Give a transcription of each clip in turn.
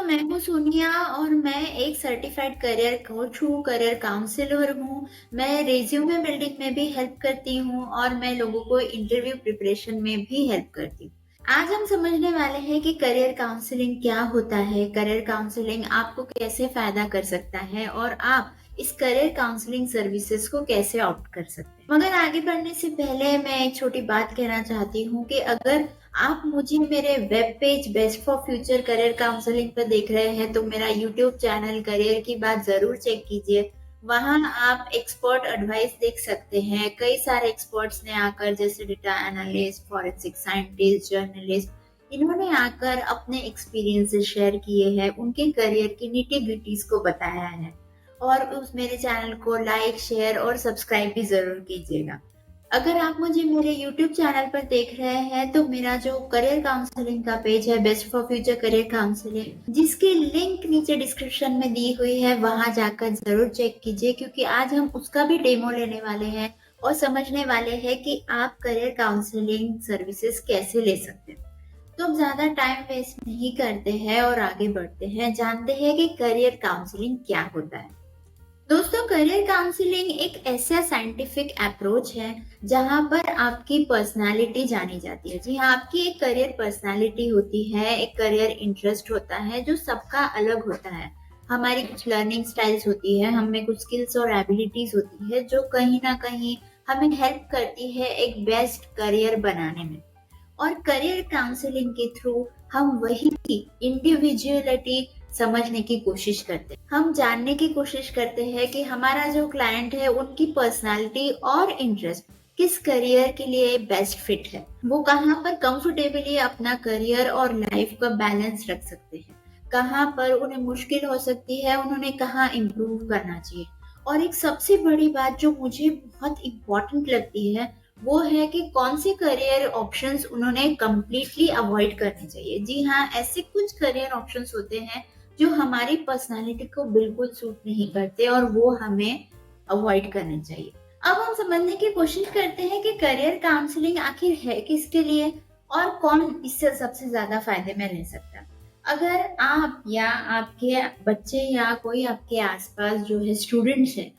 मैं हूँ सोनिया और मैं एक सर्टिफाइड करियर कोच हूँ, करियर काउंसलर हूँ। मैं रिज्यूमे बिल्डिंग में भी हेल्प करती हूँ और मैं लोगों को इंटरव्यू प्रिपरेशन में भी हेल्प करती हूँ। आज हम समझने वाले हैं कि करियर काउंसलिंग क्या होता है, करियर काउंसलिंग आपको कैसे फायदा कर सकता है और आप इस करियर काउंसलिंग सर्विसेज को कैसे ऑप्ट कर सकते हैं। मगर आगे बढ़ने से पहले मैं एक छोटी बात कहना चाहती हूँ कि अगर आप मुझे मेरे web page best for future career counselling पर देख रहे हैं तो मेरा यूट्यूब चैनल करियर की बात जरूर चेक कीजिए। वहां आप एक्सपर्ट एडवाइस देख सकते हैं। कई सारे एक्सपर्ट्स ने आकर, जैसे data analyst, forensic scientist, journalist, इन्होंने आकर अपने एक्सपीरियंसेस शेयर किए हैं, उनके करियर की निटी ग्रिटीज को बताया है। और उस मेरे चैनल को लाइक, शेयर और सब्सक्राइब भी जरूर कीजिएगा। अगर आप मुझे मेरे YouTube चैनल पर देख रहे हैं तो मेरा जो करियर काउंसलिंग का पेज है, best for future career counselling, जिसकी लिंक नीचे डिस्क्रिप्शन में दी हुई है, वहां जाकर जरूर चेक कीजिए, क्योंकि आज हम उसका भी डेमो लेने वाले हैं और समझने वाले हैं कि आप करियर काउंसलिंग सर्विसेज कैसे ले सकते हैं। तो अब ज्यादा टाइम वेस्ट नहीं करते हैं और आगे बढ़ते हैं, जानते हैं कि करियर काउंसलिंग क्या होता है। दोस्तों, करियर काउंसलिंग एक ऐसा साइंटिफिक अप्रोच है जहां पर आपकी पर्सनालिटी जानी जाती है। जी हाँ, आपकी एक करियर पर्सनालिटी होती है, एक करियर इंटरेस्ट होता है जो सबका अलग होता है। हमारी कुछ लर्निंग स्टाइल्स होती है, हमें कुछ स्किल्स और एबिलिटीज होती है जो कहीं ना कहीं हमें हेल्प करती है एक बेस्ट करियर बनाने में। और करियर काउंसलिंग के थ्रू हम वही इंडिविजुअलिटी समझने की कोशिश करते हैं। हम जानने की कोशिश करते हैं कि हमारा जो क्लाइंट है उनकी पर्सनालिटी और इंटरेस्ट किस करियर के लिए बेस्ट फिट है, वो कहाँ पर कंफर्टेबली अपना करियर और लाइफ का बैलेंस रख सकते हैं, कहाँ पर उन्हें मुश्किल हो सकती है, उन्होंने कहाँ इम्प्रूव करना चाहिए। और एक सबसे बड़ी बात जो मुझे बहुत इम्पोर्टेंट लगती है वो है कि कौन से करियर ऑप्शंस उन्होंने कम्प्लीटली अवॉइड करने चाहिए। जी हाँ, ऐसे कुछ करियर ऑप्शंस होते हैं जो हमारी पर्सनालिटी को बिल्कुल सूट नहीं करते और वो हमें अवॉइड करने चाहिए। अब हम समझने की कोशिश करते हैं कि करियर काउंसलिंग आखिर है किसके लिए और कौन इससे सबसे ज्यादा फायदे में रह सकता है। अगर आप या आपके बच्चे या कोई आपके आसपास जो है स्टूडेंट्स है,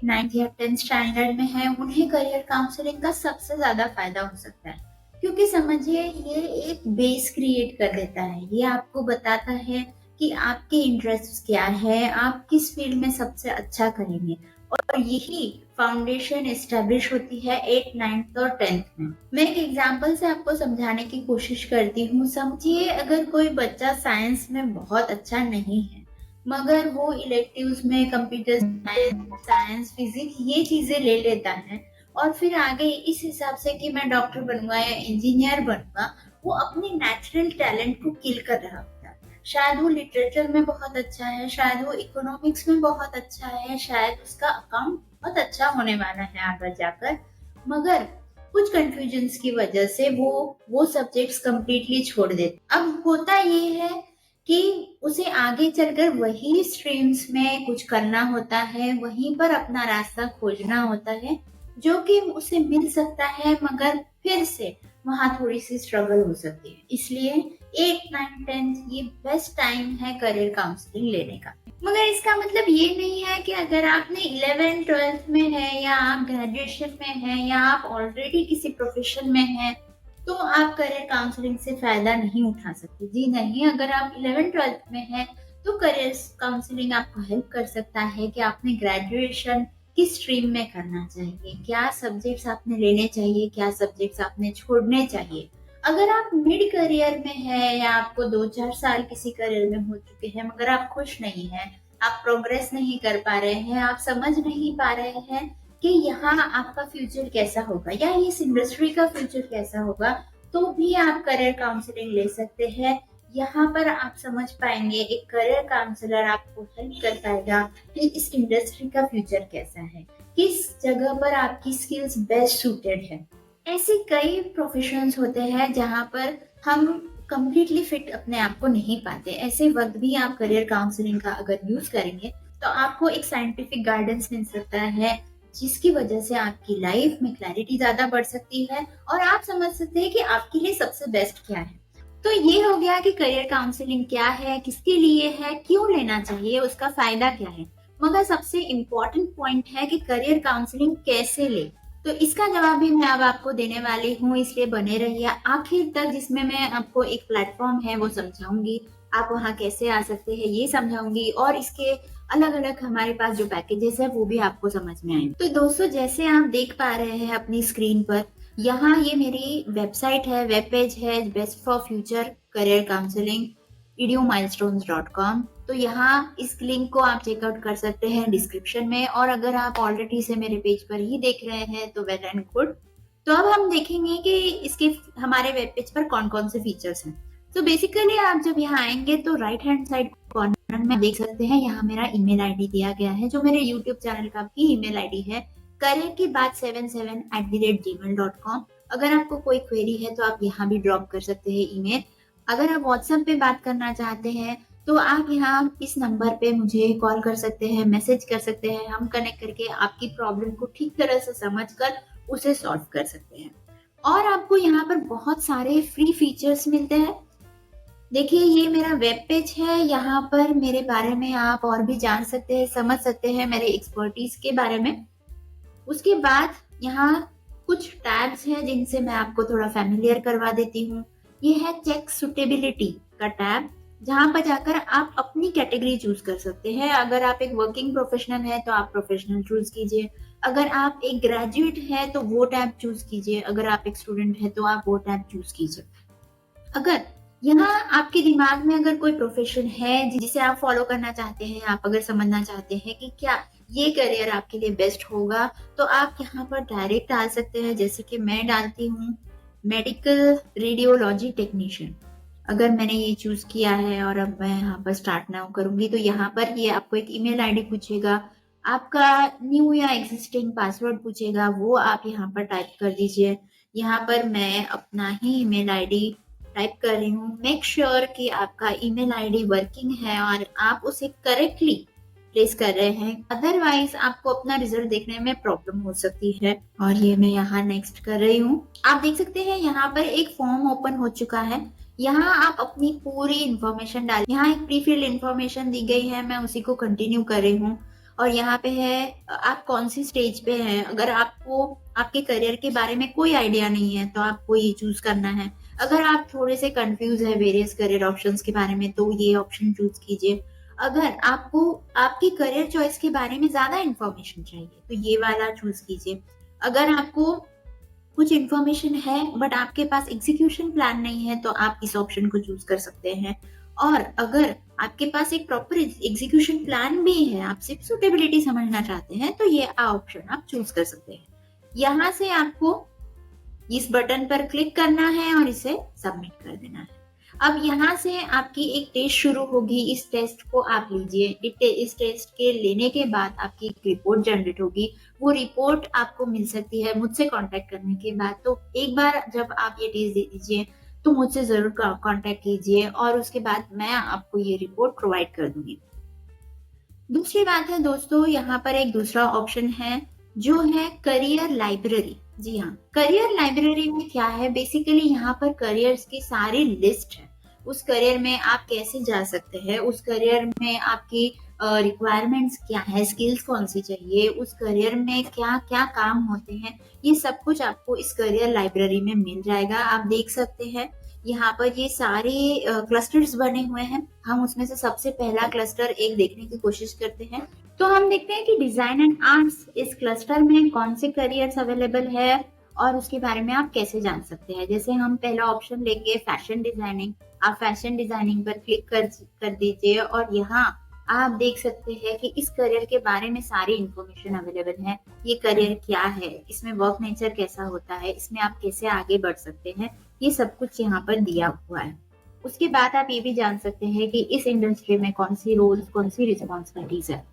9th या 10th स्टैंडर्ड में है, उन्हें करियर काउंसलिंग का सबसे ज्यादा फायदा हो सकता है। क्योंकि समझिए, ये एक बेस क्रिएट कर देता है। ये आपको बताता है कि आपके इंटरेस्ट क्या है, आप किस फील्ड में सबसे अच्छा करेंगे। और यही फाउंडेशन एस्टेब्लिश होती है 8th, 9th और 10th में। मैं एक एग्जांपल से आपको समझाने की कोशिश करती हूँ। समझिए, अगर कोई बच्चा साइंस में बहुत अच्छा नहीं है मगर वो इलेक्टिव्स में कंप्यूटर साइंस, फिजिक्स ये चीजें ले लेता है और फिर आगे इस हिसाब से कि मैं डॉक्टर बनूंगा या इंजीनियर बनूंगा, वो अपने नेचुरल टैलेंट को किल कर रहा होता है। शायद वो लिटरेचर में बहुत अच्छा है, शायद वो इकोनॉमिक्स में बहुत अच्छा है, शायद उसका अकाउंट बहुत अच्छा होने वाला है आगे जाकर, मगर कुछ कंफ्यूजन्स की वजह से वो सब्जेक्ट्स कंप्लीटली छोड़ देते। अब होता ये है कि उसे आगे चलकर वही स्ट्रीम्स में कुछ करना होता है, वहीं पर अपना रास्ता खोजना होता है, जो कि उसे मिल सकता है, मगर फिर से वहां थोड़ी सी स्ट्रगल हो सकती है। इसलिए 8th, 9th, 10th ये बेस्ट टाइम है करियर काउंसलिंग लेने का। मगर इसका मतलब ये नहीं है कि अगर आपने 11th 12th में है या आप ग्रेजुएशन में है या आप ऑलरेडी किसी प्रोफेशन में है तो आप करियर काउंसलिंग से फायदा नहीं उठा सकते। जी नहीं, अगर आप 11th 12th में हैं तो करियर काउंसलिंग आपको हेल्प कर सकता है कि आपने ग्रेजुएशन किस स्ट्रीम में करना चाहिए, क्या सब्जेक्ट्स आपने लेने चाहिए, क्या सब्जेक्ट्स आपने छोड़ने चाहिए। अगर आप मिड करियर में है या आपको 2-4 साल किसी करियर में हो चुके हैं मगर आप खुश नहीं हैं, आप प्रोग्रेस नहीं कर पा रहे हैं, आप समझ नहीं पा रहे हैं कि यहाँ आपका फ्यूचर कैसा होगा या इस इंडस्ट्री का फ्यूचर कैसा होगा, तो भी आप करियर काउंसलिंग ले सकते हैं। यहाँ पर आप समझ पाएंगे, एक करियर काउंसलर आपको हेल्प कर पाएगा कि इस इंडस्ट्री का फ्यूचर कैसा है, किस जगह पर आपकी स्किल्स बेस्ट सूटेड है। ऐसे कई प्रोफेशंस होते हैं जहाँ पर हम कंप्लीटली फिट अपने आप को नहीं पाते। ऐसे वक्त भी आप करियर काउंसलिंग का अगर यूज करेंगे तो आपको एक साइंटिफिक गाइडेंस मिल सकता है, जिसकी वजह से आपकी लाइफ में क्लैरिटी ज्यादा बढ़ सकती है और आप समझ सकते हैं कि आपके लिए सबसे बेस्ट क्या है। तो ये हो गया कि करियर काउंसलिंग क्या है, किसके लिए है, क्यों लेना चाहिए, उसका फायदा क्या है। मगर सबसे इम्पोर्टेंट पॉइंट है कि करियर काउंसलिंग कैसे ले। तो इसका जवाब भी मैं अब आपको देने वाली हूँ, इसलिए बने रहिए आखिर तक, जिसमें मैं आपको एक प्लेटफॉर्म है वो समझाऊंगी, आप वहाँ कैसे आ सकते हैं ये समझाऊंगी, और इसके अलग अलग हमारे पास जो पैकेजेस है वो भी आपको समझ में आएंगे। तो दोस्तों, जैसे आप देख पा रहे हैं अपनी स्क्रीन पर, यहाँ ये मेरी वेबसाइट है, वेब पेज है, best for future career counselling edumilestones.com। तो यहाँ इस लिंक को आप चेकआउट कर सकते हैं डिस्क्रिप्शन में, और अगर आप ऑलरेडी से मेरे पेज पर ही देख रहे हैं तो वेल एंड गुड। तो अब हम देखेंगे कि इसके हमारे वेब पेज पर कौन कौन से फीचर्स हैं। तो बेसिकली आप जब यहाँ आएंगे तो राइट हैंड साइड कॉर्नर में देख सकते हैं, यहाँ मेरा ईमेल आईडी दिया गया है, जो मेरे यूट्यूब चैनल का भी ईमेल आईडी है, करियर की बात 77@gmail.com। अगर आपको कोई क्वेरी है तो आप यहाँ भी ड्रॉप कर सकते हैं ईमेल। अगर आप व्हाट्सएप पे बात करना चाहते हैं तो आप यहाँ इस नंबर पे मुझे कॉल कर सकते हैं, मैसेज कर सकते हैं, हम कनेक्ट करके आपकी प्रॉब्लम को ठीक तरह से समझकर उसे सॉल्व कर सकते हैं। और आपको यहाँ पर बहुत सारे फ्री फीचर्स मिलते हैं। देखिए, ये मेरा वेब पेज है, यहाँ पर मेरे बारे में आप और भी जान सकते हैं, समझ सकते हैं मेरे एक्सपर्टीज के बारे में। उसके बाद यहाँ कुछ टैब्स हैं जिनसे मैं आपको थोड़ा फैमिलियर करवा देती हूँ। ये है चेक सुटेबिलिटी का टैब, जहाँ पर जाकर आप अपनी कैटेगरी चूज कर सकते हैं। अगर आप एक वर्किंग प्रोफेशनल है तो आप प्रोफेशनल चूज कीजिए, अगर आप एक ग्रेजुएट है तो वो टैब चूज कीजिए, अगर आप एक स्टूडेंट है तो आप वो टैब चूज कीजिए। अगर यहाँ आपके दिमाग में अगर कोई प्रोफेशन है जिसे आप फॉलो करना चाहते हैं, आप अगर समझना चाहते हैं कि क्या ये करियर आपके लिए बेस्ट होगा, तो आप यहाँ पर डायरेक्ट डाल सकते हैं। जैसे कि मैं डालती हूँ मेडिकल रेडियोलॉजी टेक्नीशियन। अगर मैंने ये चूज किया है और अब मैं यहाँ पर स्टार्ट नाउ करूंगी, तो यहाँ पर ये आपको एक ईमेल आईडी पूछेगा, आपका न्यू या एग्जिस्टिंग पासवर्ड पूछेगा, वो आप यहाँ पर टाइप कर दीजिए। यहाँ पर मैं अपना ही ईमेल आईडी टाइप कर रही हूँ। मेक श्योर कि आपका ईमेल आईडी वर्किंग है और आप उसे करेक्टली प्लेस कर रहे हैं, अदरवाइज आपको अपना रिजल्ट देखने में प्रॉब्लम हो सकती है। और ये मैं यहाँ नेक्स्ट कर रही हूँ। आप देख सकते हैं यहाँ पर एक फॉर्म ओपन हो चुका है। यहाँ आप अपनी पूरी इंफॉर्मेशन डाल, यहाँ एक प्री फिल्ड इंफॉर्मेशन दी गई है, मैं उसी को कंटिन्यू कर रही हूँ। और यहाँ पे है आप कौन सी स्टेज पे हैं। अगर आपको आपके करियर के बारे में कोई आइडिया नहीं है तो आपको ये चूज करना है। अगर आप थोड़े से कंफ्यूज है वेरियस करियर ऑप्शंस के बारे में तो ये ऑप्शन चूज कीजिए। अगर आपको आपकी करियर चॉइस के बारे में ज्यादा इंफॉर्मेशन चाहिए तो ये वाला चूज कीजिए। अगर आपको कुछ इंफॉर्मेशन है बट आपके पास एग्जीक्यूशन प्लान नहीं है तो आप इस ऑप्शन को चूज कर सकते हैं। और अगर आपके पास एक प्रॉपर एग्जीक्यूशन प्लान भी है, आप सिर्फ सुटेबिलिटी समझना चाहते हैं, तो ये ऑप्शन आप चूज कर सकते हैं। यहाँ से आपको इस बटन पर क्लिक करना है और इसे सबमिट कर देना है। अब यहाँ से आपकी एक टेस्ट शुरू होगी, इस टेस्ट को आप लीजिए। इस टेस्ट के लेने के बाद आपकी एक रिपोर्ट जनरेट होगी। वो रिपोर्ट आपको मिल सकती है मुझसे कांटेक्ट करने के बाद। तो एक बार जब आप ये टेस्ट दे दीजिए तो मुझसे जरूर कांटेक्ट कीजिए और उसके बाद मैं आपको ये रिपोर्ट प्रोवाइड कर दूंगी। दूसरी बात है दोस्तों, यहाँ पर एक दूसरा ऑप्शन है जो है करियर लाइब्रेरी। जी हाँ, करियर लाइब्रेरी में क्या है, बेसिकली यहाँ पर करियर्स की सारी लिस्ट है। उस करियर में आप कैसे जा सकते हैं, उस करियर में आपकी रिक्वायरमेंट्स क्या है, स्किल्स कौन सी चाहिए, उस करियर में क्या क्या काम होते हैं, ये सब कुछ आपको इस करियर लाइब्रेरी में मिल जाएगा। आप देख सकते हैं यहाँ पर ये सारे क्लस्टर्स बने हुए हैं। हम उसमें से सबसे पहला क्लस्टर एक देखने की कोशिश करते हैं। तो हम देखते हैं कि डिजाइन एंड आर्ट्स इस क्लस्टर में कौन से करियर्स अवेलेबल है और उसके बारे में आप कैसे जान सकते हैं। जैसे हम पहला ऑप्शन लेंगे फैशन डिजाइनिंग। आप फैशन डिजाइनिंग पर क्लिक कर दीजिए और यहाँ आप देख सकते हैं कि इस करियर के बारे में सारी इंफॉर्मेशन अवेलेबल है। ये करियर क्या है, इसमें वर्क नेचर कैसा होता है, इसमें आप कैसे आगे बढ़ सकते हैं, ये सब कुछ यहाँ पर दिया हुआ है। उसके बाद आप ये भी जान सकते हैं कि इस इंडस्ट्री में कौन सी रोल्स, कौन सी रिस्पॉन्सिबिलिटीज है।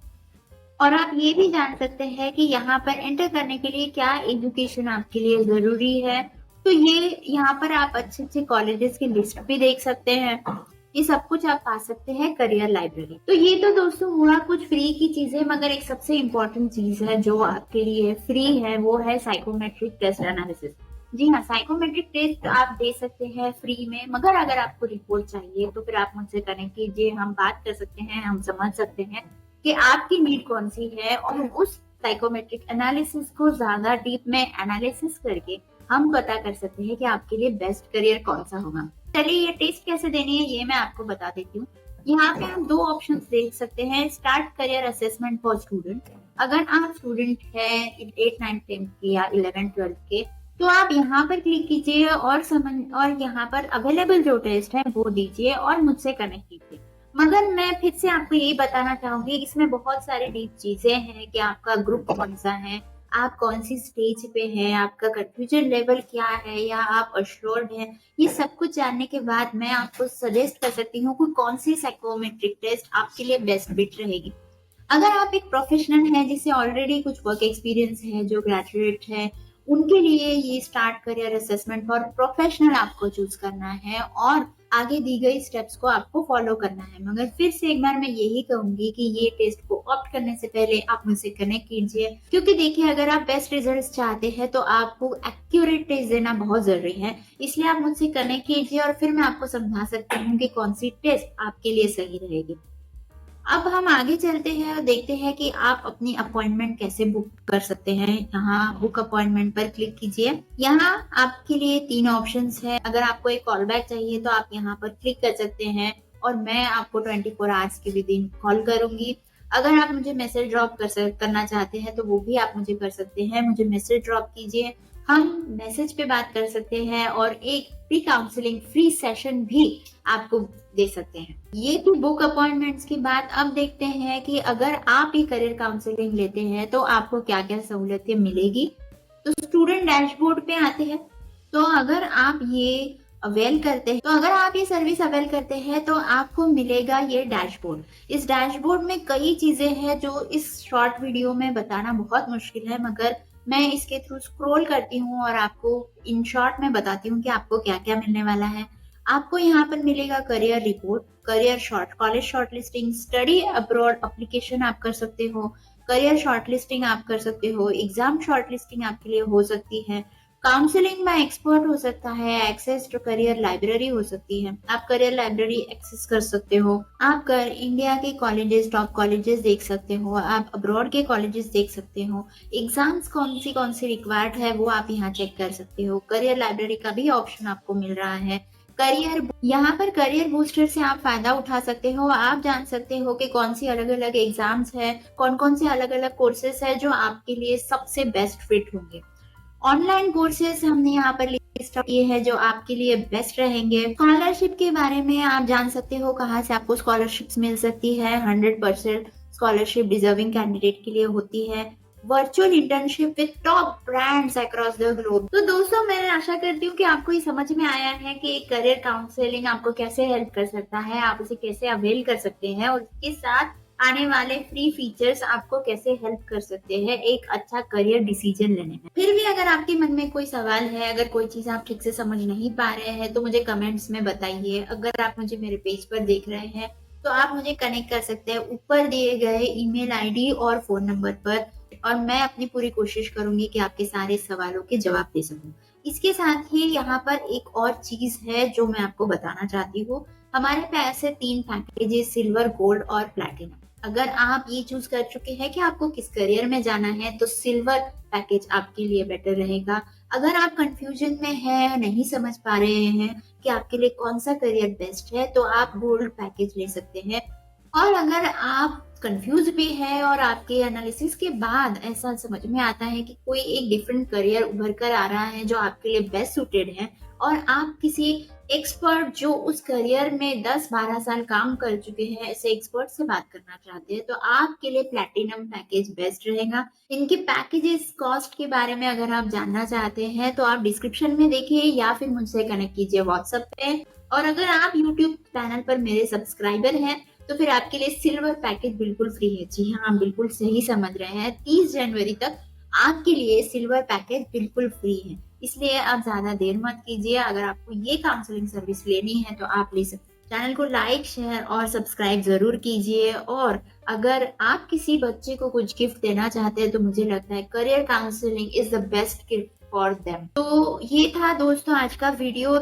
और आप ये भी जान सकते हैं कि यहाँ पर एंटर करने के लिए क्या एजुकेशन आपके लिए जरूरी है। तो ये यहाँ पर आप अच्छे अच्छे कॉलेजेस की लिस्ट भी देख सकते हैं। ये सब कुछ आप पा सकते हैं करियर लाइब्रेरी। तो ये तो दोस्तों हुआ कुछ फ्री की चीजें, मगर एक सबसे इम्पोर्टेंट चीज है जो आपके लिए फ्री है, वो है साइकोमेट्रिक टेस्ट एनालिसिस। जी हाँ, साइकोमेट्रिक टेस्ट आप दे सकते हैं फ्री में, मगर अगर आपको रिपोर्ट चाहिए तो फिर आप मुझसे कनेक्ट कीजिए, हम बात कर सकते हैं, हम समझ सकते हैं कि आपकी नीड कौन-सी है और उस साइकोमेट्रिक एनालिसिस को ज़्यादा डीप में एनालिसिस करके हम पता कर सकते हैं कि आपके लिए बेस्ट करियर कौन-सा होगा। चलिए ये टेस्ट कैसे देनी है ये मैं आपको बता देती हूँ। यहाँ पे हम 2 ऑप्शंस देख सकते हैं, start career assessment for student. अगर आप स्टूडेंट हैं 8, 9, 10 के या 11, 12 के, तो आप यहाँ पर क्लिक कीजिए और यहाँ पर अवेलेबल जो टेस्ट है वो दीजिए और मुझसे कनेक्ट कीजिए। मगर मैं फिर से आपको यही बताना चाहूंगी, इसमें बहुत सारी डीप चीजें हैं कि आपका ग्रुप कौन सा है, आप कौन सी स्टेज पे हैं, आपका कंफ्यूजन लेवल क्या है या आप अश्योर्ड हैं। ये सब कुछ जानने के बाद मैं आपको सजेस्ट कर सकती हूँ कि कौन सी साइकोमेट्रिक टेस्ट आपके लिए बेस्ट फिट रहेगी। अगर आप एक प्रोफेशनल हैं जिसे ऑलरेडी कुछ वर्क एक्सपीरियंस है, जो ग्रेजुएट है, उनके लिए ये start career assessment for professional आपको चूज करना है और आगे दी गई स्टेप्स को आपको फॉलो करना है। मगर फिर से एक बार मैं यही कहूंगी कि ये टेस्ट को ऑप्ट करने से पहले आप मुझसे कनेक्ट कीजिए, क्योंकि देखिए अगर आप बेस्ट रिजल्ट्स चाहते हैं तो आपको एक्यूरेट टेस्ट देना बहुत जरूरी है। इसलिए आप मुझसे कनेक्ट कीजिए और फिर मैं आपको समझा सकती हूँ कि कौन सी टेस्ट आपके लिए सही रहेगी। अब हम आगे चलते हैं और देखते हैं कि आप अपनी अपॉइंटमेंट कैसे बुक कर सकते हैं। यहाँ बुक अपॉइंटमेंट पर क्लिक कीजिए। यहाँ आपके लिए 3 ऑप्शंस है। अगर आपको एक कॉल बैक चाहिए तो आप यहाँ पर क्लिक कर सकते हैं और मैं आपको 24 आवर्स के विद इन कॉल करूंगी। अगर आप मुझे मैसेज ड्रॉप करना चाहते हैं तो वो भी आप मुझे कर सकते हैं। मुझे मैसेज ड्रॉप कीजिए, हम मैसेज पे बात कर सकते हैं और एक प्री काउंसलिंग फ्री सेशन भी आपको दे सकते हैं। ये थी बुक अपॉइंटमेंट्स की बात। अब देखते हैं कि अगर आप ये करियर काउंसलिंग लेते हैं तो आपको क्या क्या सहूलियतें मिलेगी। तो स्टूडेंट डैशबोर्ड पे आते हैं। तो अगर आप ये सर्विस अवेल करते हैं तो आपको मिलेगा ये डैशबोर्ड। इस डैशबोर्ड में कई चीजें हैं जो इस शॉर्ट वीडियो में बताना बहुत मुश्किल है, मगर मैं इसके थ्रू स्क्रॉल करती हूँ और आपको इन शॉर्ट में बताती हूँ कि आपको क्या क्या मिलने वाला है। आपको यहाँ पर मिलेगा career report, career short college shortlisting, study abroad application आप कर सकते हो, करियर शॉर्टलिस्टिंग आप कर सकते हो, एग्जाम शॉर्टलिस्टिंग आपके लिए हो सकती है, काउंसलिंग में एक्सपर्ट हो सकता है, एक्सेस टू करियर लाइब्रेरी हो सकती है, आप करियर लाइब्रेरी एक्सेस कर सकते हो, आप कर इंडिया के कॉलेजेस टॉप कॉलेजेस देख सकते हो, आप अब्रॉड के कॉलेजेस देख सकते हो, एग्जाम्स कौन सी रिक्वायर्ड है वो आप यहाँ चेक कर सकते हो, करियर लाइब्रेरी का भी ऑप्शन आपको मिल रहा है। करियर यहाँ पर करियर बूस्टर से आप फायदा उठा सकते हो। आप जान सकते हो कि कौन सी अलग अलग एग्जाम्स है, कौन कौन से अलग अलग कोर्सेज है जो आपके लिए सबसे बेस्ट फिट होंगे। ऑनलाइन कोर्सेज हमने यहाँ पर लिस्ट किए हैं जो आपके लिए बेस्ट रहेंगे। स्कॉलरशिप के बारे में आप जान सकते हो कहाँ से आपको स्कॉलरशिप्स मिल सकती है। 100% स्कॉलरशिप डिजर्विंग कैंडिडेट के लिए होती है। Virtual internship with top brands across the globe. तो दोस्तों मैं आशा करती हूँ कि आपको ये समझ में आया है कि करियर काउंसलिंग आपको कैसे हेल्प कर सकता है, आप उसे कैसे अवेल कर सकते हैं और इसके साथ आने वाले फ्री फीचर्स आपको कैसे हेल्प कर सकते हैं एक अच्छा करियर डिसीजन लेने में। फिर भी अगर आपके मन में कोई सवाल है, अगर कोई चीज आप ठीक से समझ नहीं पा रहे हैं तो मुझे कमेंट्स में बताइए। अगर आप मुझे मेरे पेज पर देख रहे हैं तो आप मुझे कनेक्ट कर सकते हैं ऊपर दिए गए ईमेल आईडी और फोन नंबर पर, और मैं अपनी पूरी कोशिश करूंगी कि आपके सारे सवालों के जवाब दे सकूं। इसके साथ ही यहाँ पर एक और चीज है जो मैं आपको बताना चाहती हूँ। हमारे पास है 3 पैकेजेस, सिल्वर, गोल्ड और प्लैटिनम। अगर आप ये चूज कर चुके हैं कि आपको किस करियर में जाना है तो सिल्वर पैकेज आपके लिए बेटर रहेगा। अगर आप कंफ्यूजन में हैं, नहीं समझ पा रहे हैं कि आपके लिए कौन सा करियर बेस्ट है, तो आप गोल्ड पैकेज ले सकते हैं। और अगर आप कंफ्यूज भी है और आपके एनालिसिस के बाद ऐसा समझ में आता है कि कोई एक डिफरेंट करियर उभर कर आ रहा है जो आपके लिए बेस्ट सूटेड है और आप किसी एक्सपर्ट जो उस करियर में 10-12 साल काम कर चुके हैं ऐसे एक्सपर्ट से बात करना चाहते हैं, तो आपके लिए प्लैटिनम पैकेज बेस्ट रहेगा। इनके पैकेजेस कॉस्ट के बारे में अगर आप जानना चाहते हैं तो आप डिस्क्रिप्शन में देखिए या फिर मुझसे कनेक्ट कीजिए व्हाट्सएप पे। और अगर आप यूट्यूब चैनल पर मेरे सब्सक्राइबर हैं तो फिर आपके लिए सिल्वर पैकेज बिल्कुल फ्री है। जी हाँ, आप बिल्कुल सही समझ रहे हैं। 30 जनवरी तक आपके लिए सिल्वर पैकेज बिल्कुल फ्री है, इसलिए आप ज्यादा देर मत कीजिए। अगर आपको ये काउंसलिंग सर्विस लेनी है तो आप ले सकते हैं। चैनल को लाइक, शेयर और सब्सक्राइब जरूर कीजिए। और अगर आप किसी बच्चे को कुछ गिफ्ट देना चाहते हैं तो मुझे लगता है career counselling is the best gift for them. तो ये था दोस्तों आज का वीडियो।